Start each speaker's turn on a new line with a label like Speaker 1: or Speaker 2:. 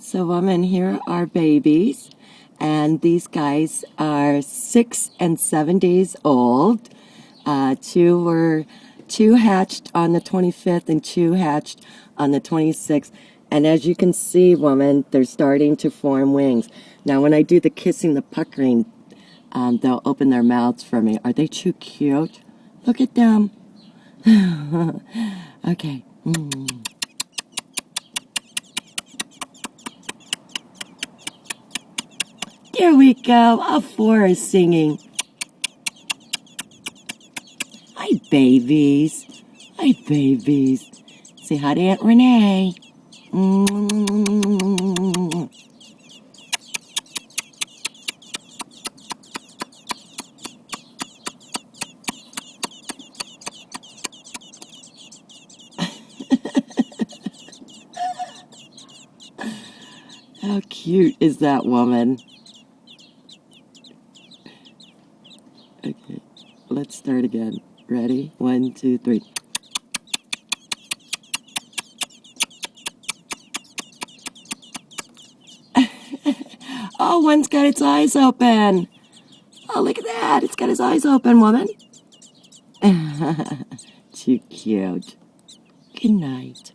Speaker 1: So, woman, here are babies, and these guys are 6 and 7 days old. Two hatched on the 25th and two hatched on the 26th. And as you can see, woman, they're starting to form wings. Now, when I do the kissing, the puckering, they'll open their mouths for me. Are they too cute? Look at them. Okay. There we go. All four are singing. Hi, babies. Hi, babies. Say hi to Aunt Renee. How cute is that woman? Okay, let's start again. Ready? 1, 2, 3. Oh, one's got its eyes open. Oh, look at that. It's got its eyes open, woman. Too cute. Good night.